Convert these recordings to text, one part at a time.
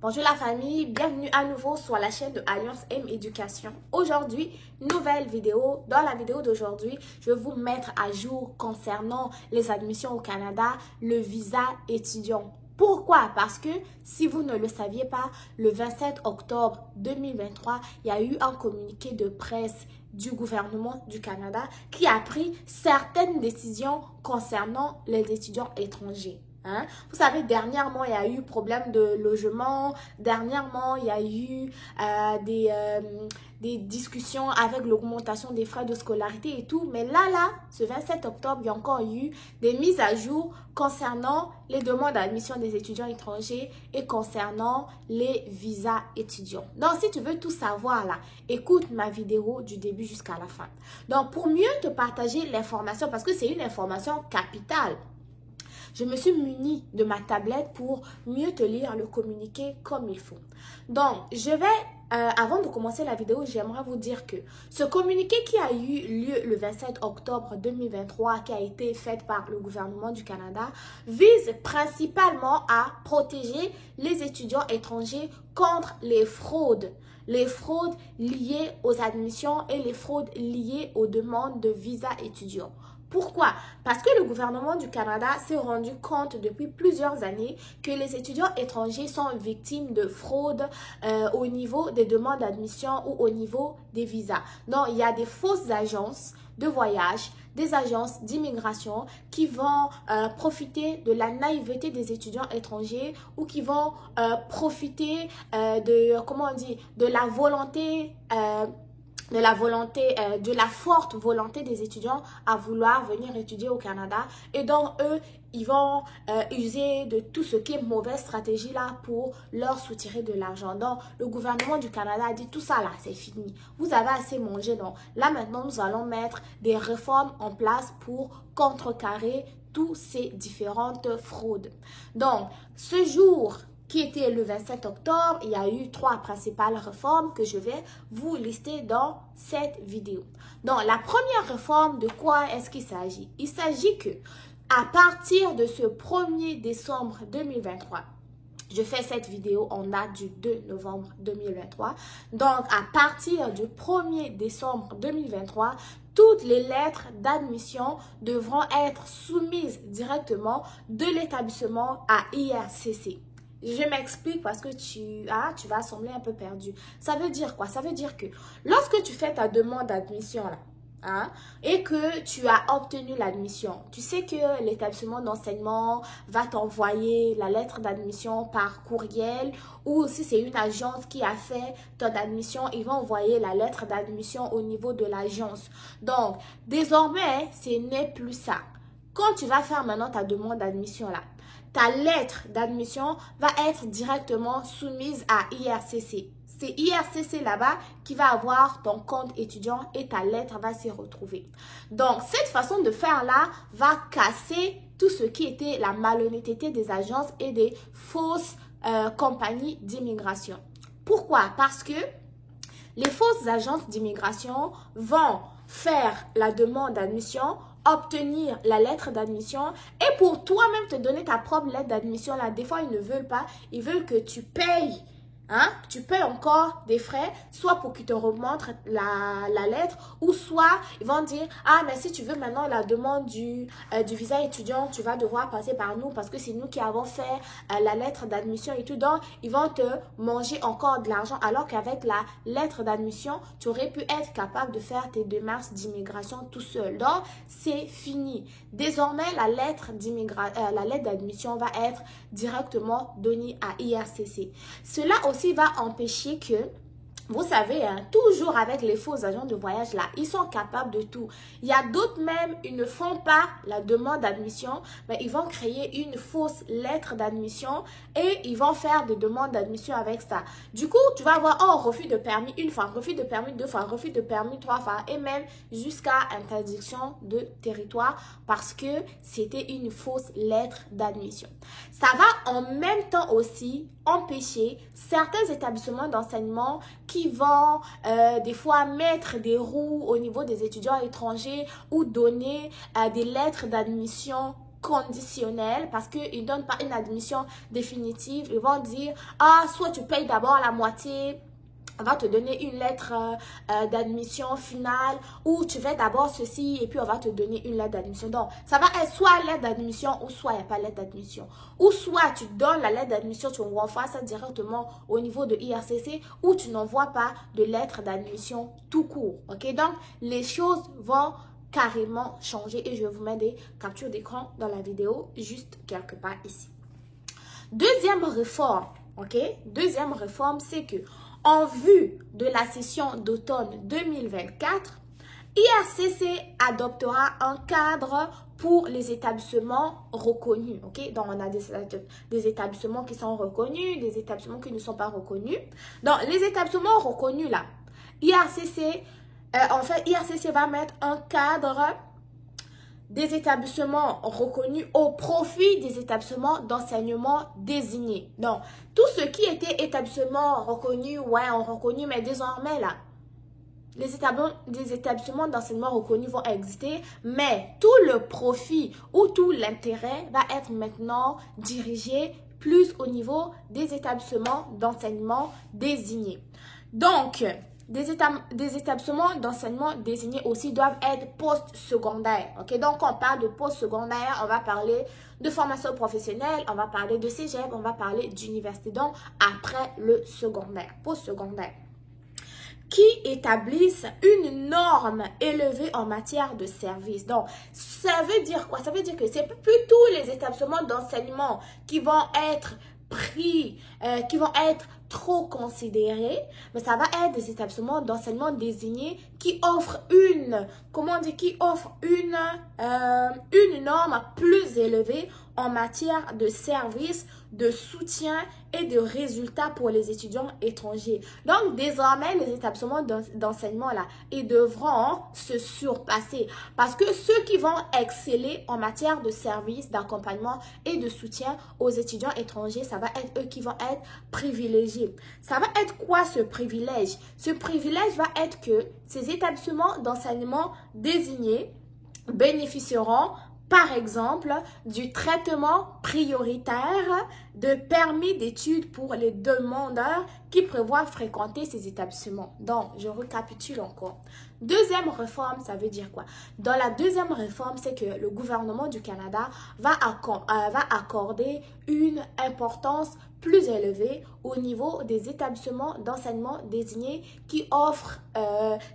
Bonjour la famille, bienvenue à nouveau sur la chaîne de Alliance M Éducation. Aujourd'hui, nouvelle vidéo. Dans la vidéo d'aujourd'hui, je vais vous mettre à jour concernant les admissions au Canada, le visa étudiant. Pourquoi? Parce que si vous ne le saviez pas, le 27 octobre 2023, il y a eu un communiqué de presse du gouvernement du Canada qui a pris certaines décisions concernant les étudiants étrangers. Vous savez, dernièrement, il y a eu problème de logement. Dernièrement, il y a eu des discussions avec l'augmentation des frais de scolarité et tout. Mais là, ce 27 octobre, il y a encore eu des mises à jour concernant les demandes d'admission des étudiants étrangers et concernant les visas étudiants. Donc, si tu veux tout savoir là, écoute ma vidéo du début jusqu'à la fin. Donc, pour mieux te partager l'information, parce que c'est une information capitale, je me suis munie de ma tablette pour mieux te lire le communiqué comme il faut. Donc, je vais, avant de commencer la vidéo, j'aimerais vous dire que ce communiqué qui a eu lieu le 27 octobre 2023, qui a été fait par le gouvernement du Canada, vise principalement à protéger les étudiants étrangers contre les fraudes liées aux admissions et les fraudes liées aux demandes de visa étudiants. Pourquoi? Parce que le gouvernement du Canada s'est rendu compte depuis plusieurs années que les étudiants étrangers sont victimes de fraude au niveau des demandes d'admission ou au niveau des visas. Donc, il y a des fausses agences de voyage, des agences d'immigration qui vont profiter de la naïveté des étudiants étrangers ou qui vont profiter de la forte volonté des étudiants à vouloir venir étudier au Canada. Et donc, eux, ils vont user de tout ce qui est mauvaise stratégie là pour leur soutirer de l'argent. Donc, le gouvernement du Canada a dit tout ça là, c'est fini. Vous avez assez mangé. Donc, là maintenant, nous allons mettre des réformes en place pour contrecarrer toutes ces différentes fraudes. Donc, ce jour qui était le 27 octobre, il y a eu 3 principales réformes que je vais vous lister dans cette vidéo. Donc, la première réforme, de quoi est-ce qu'il s'agit? Il s'agit que à partir de ce 1er décembre 2023, je fais cette vidéo en date du 2 novembre 2023. Donc, à partir du 1er décembre 2023, toutes les lettres d'admission devront être soumises directement de l'établissement à IRCC. Je m'explique parce que tu vas sembler un peu perdu. Ça veut dire quoi? Ça veut dire que lorsque tu fais ta demande d'admission là, et que tu as obtenu l'admission, tu sais que l'établissement d'enseignement va t'envoyer la lettre d'admission par courriel, ou si c'est une agence qui a fait ton admission, ils vont envoyer la lettre d'admission au niveau de l'agence. Donc, désormais, ce n'est plus ça. Quand tu vas faire maintenant ta demande d'admission là, ta lettre d'admission va être directement soumise à IRCC. C'est IRCC là-bas qui va avoir ton compte étudiant et ta lettre va s'y retrouver. Donc, cette façon de faire là va casser tout ce qui était la malhonnêteté des agences et des fausses compagnies d'immigration. Pourquoi? Parce que les fausses agences d'immigration vont faire la demande d'admission, obtenir la lettre d'admission et pour toi-même te donner ta propre lettre d'admission là. Des fois, ils ne veulent pas. Ils veulent que tu payes. Tu payes encore des frais, soit pour qu'ils te remontrent la lettre, ou soit ils vont dire, mais si tu veux maintenant la demande du visa étudiant, tu vas devoir passer par nous parce que c'est nous qui avons fait la lettre d'admission et tout. Donc, ils vont te manger encore de l'argent alors qu'avec la lettre d'admission, tu aurais pu être capable de faire tes démarches d'immigration tout seul. Donc, c'est fini. Désormais, la lettre d'admission va être directement donnée à IRCC. Cela aussi va empêcher que, vous savez, toujours avec les faux agents de voyage là, ils sont capables de tout. Il y a d'autres même, ils ne font pas la demande d'admission, mais ils vont créer une fausse lettre d'admission et ils vont faire des demandes d'admission avec ça. Du coup, tu vas avoir refus de permis une fois, refus de permis 2 fois, refus de permis 3 fois et même jusqu'à interdiction de territoire parce que c'était une fausse lettre d'admission. Ça va en même temps aussi empêcher certains établissements d'enseignement qui vont des fois mettre des roues au niveau des étudiants étrangers ou donner des lettres d'admission conditionnelle parce qu'ils ne donnent pas une admission définitive. Ils vont dire, ah, soit tu payes d'abord la moitié, on va te donner une lettre d'admission finale ou tu fais d'abord ceci et puis on va te donner une lettre d'admission. Donc, ça va être soit lettre d'admission ou soit il n'y a pas lettre d'admission. Ou soit tu donnes la lettre d'admission, tu envoies ça directement au niveau de IRCC ou tu n'envoies pas de lettre d'admission tout court. Ok, donc les choses vont carrément changer et je vais vous mettre des captures d'écran dans la vidéo juste quelque part ici. Deuxième réforme, ok, deuxième réforme, c'est que en vue de la session d'automne 2024, IRCC adoptera un cadre pour les établissements reconnus. Ok, donc on a des établissements qui sont reconnus, des établissements qui ne sont pas reconnus. Donc les établissements reconnus là, IRCC va mettre un cadre des établissements reconnus au profit des établissements d'enseignement désignés. Donc, tout ce qui était établissement reconnu, ouais, on reconnu, mais désormais, là, des établissements d'enseignement reconnus vont exister, mais tout le profit ou tout l'intérêt va être maintenant dirigé plus au niveau des établissements d'enseignement désignés. Donc, des établissements d'enseignement désignés aussi doivent être post-secondaires. Ok, donc quand on parle de post-secondaire, on va parler de formation professionnelle, on va parler de cégep, on va parler d'université. Donc après le secondaire, post-secondaire, qui établissent une norme élevée en matière de service. Donc, ça veut dire quoi? Ça veut dire que c'est plus tous les établissements d'enseignement qui vont être pris, qui vont être trop considérés, mais ça va être des établissements d'enseignement désignés qui offrent une norme plus élevée en matière de services, de soutien et de résultats pour les étudiants étrangers. Donc, désormais, les établissements d'enseignement, là, ils devront se surpasser parce que ceux qui vont exceller en matière de services, d'accompagnement et de soutien aux étudiants étrangers, ça va être eux qui vont être privilégiés. Ça va être quoi ce privilège? Ce privilège va être que ces établissements d'enseignement désignés bénéficieront par exemple du traitement prioritaire de permis d'études pour les demandeurs qui prévoient fréquenter ces établissements. Donc, je récapitule encore. Deuxième réforme, ça veut dire quoi? Dans la deuxième réforme, c'est que le gouvernement du Canada va accorder une importance plus élevée au niveau des établissements d'enseignement désignés qui offrent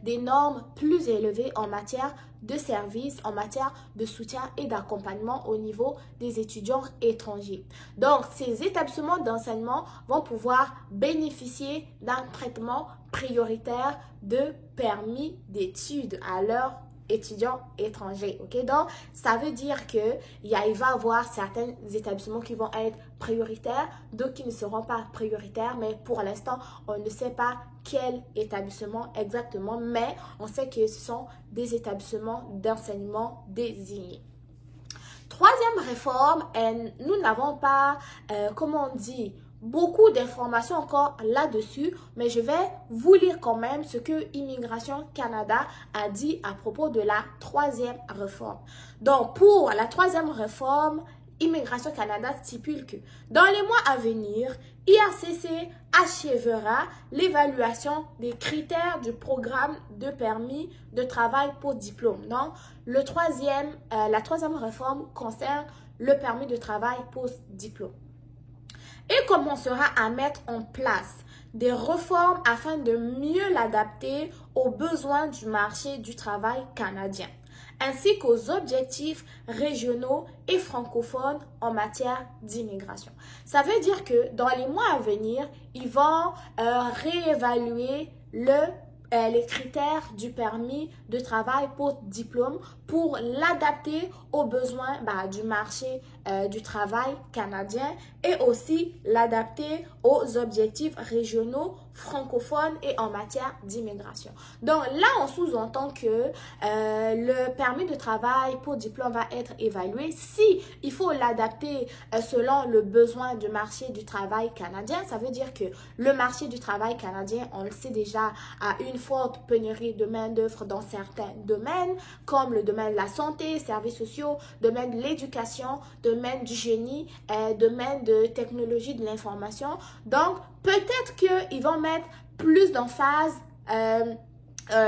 des normes plus élevées en matière de services, en matière de soutien et d'accompagnement au niveau des étudiants étrangers. Donc, ces établissements d'enseignement vont pouvoir bénéficier d'un traitement prioritaire de permis d'études à leurs étudiants étrangers. Ok, donc ça veut dire que il va y avoir certains établissements qui vont être prioritaires, d'autres qui ne seront pas prioritaires, mais pour l'instant on ne sait pas quel établissement exactement, mais on sait que ce sont des établissements d'enseignement désignés. Troisième réforme, nous n'avons pas, comment on dit, beaucoup d'informations encore là-dessus, mais je vais vous lire quand même ce que Immigration Canada a dit à propos de la troisième réforme. Donc, pour la troisième réforme, Immigration Canada stipule que dans les mois à venir, IRCC achèvera l'évaluation des critères du programme de permis de travail pour diplôme. Donc, la troisième réforme concerne le permis de travail post-diplôme. Et commencera à mettre en place des réformes afin de mieux l'adapter aux besoins du marché du travail canadien, ainsi qu'aux objectifs régionaux et francophones en matière d'immigration. Ça veut dire que dans les mois à venir, ils vont réévaluer les critères du permis de travail post-diplôme pour l'adapter aux besoins du marché du travail canadien et aussi l'adapter aux objectifs régionaux, francophones et en matière d'immigration. Donc là, on sous-entend que le permis de travail pour diplôme va être évalué si il faut l'adapter selon le besoin du marché du travail canadien. Ça veut dire que le marché du travail canadien, on le sait déjà, a une forte pénurie de main-d'œuvre dans certains domaines, comme le domaine de la santé, services sociaux, domaine de l'éducation, domaine du génie, domaine de technologie de l'information. Donc, peut-être qu'ils vont mettre plus d'emphase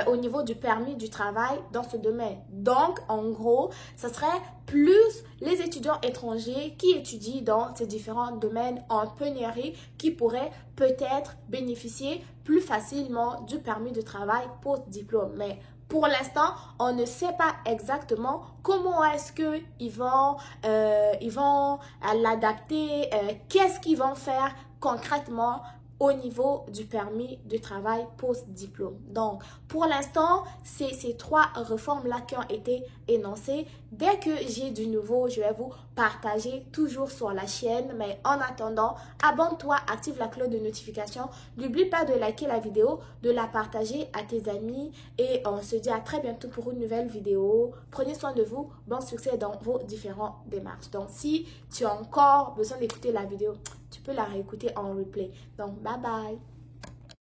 au niveau du permis du travail dans ce domaine. Donc, en gros, ce serait plus les étudiants étrangers qui étudient dans ces différents domaines en pénurie qui pourraient peut-être bénéficier plus facilement du permis de travail post-diplôme. Mais pour l'instant, on ne sait pas exactement comment est-ce qu'ils vont l'adapter, qu'est-ce qu'ils vont faire concrètement au niveau du permis de travail post-diplôme. Donc, pour l'instant, c'est ces trois réformes-là qui ont été énoncées. Dès que j'ai du nouveau, je vais vous partager toujours sur la chaîne. Mais en attendant, abonne-toi, active la cloche de notification. N'oublie pas de liker la vidéo, de la partager à tes amis. Et on se dit à très bientôt pour une nouvelle vidéo. Prenez soin de vous. Bon succès dans vos différentes démarches. Donc, si tu as encore besoin d'écouter la vidéo, tu peux la réécouter en replay. Donc, bye bye.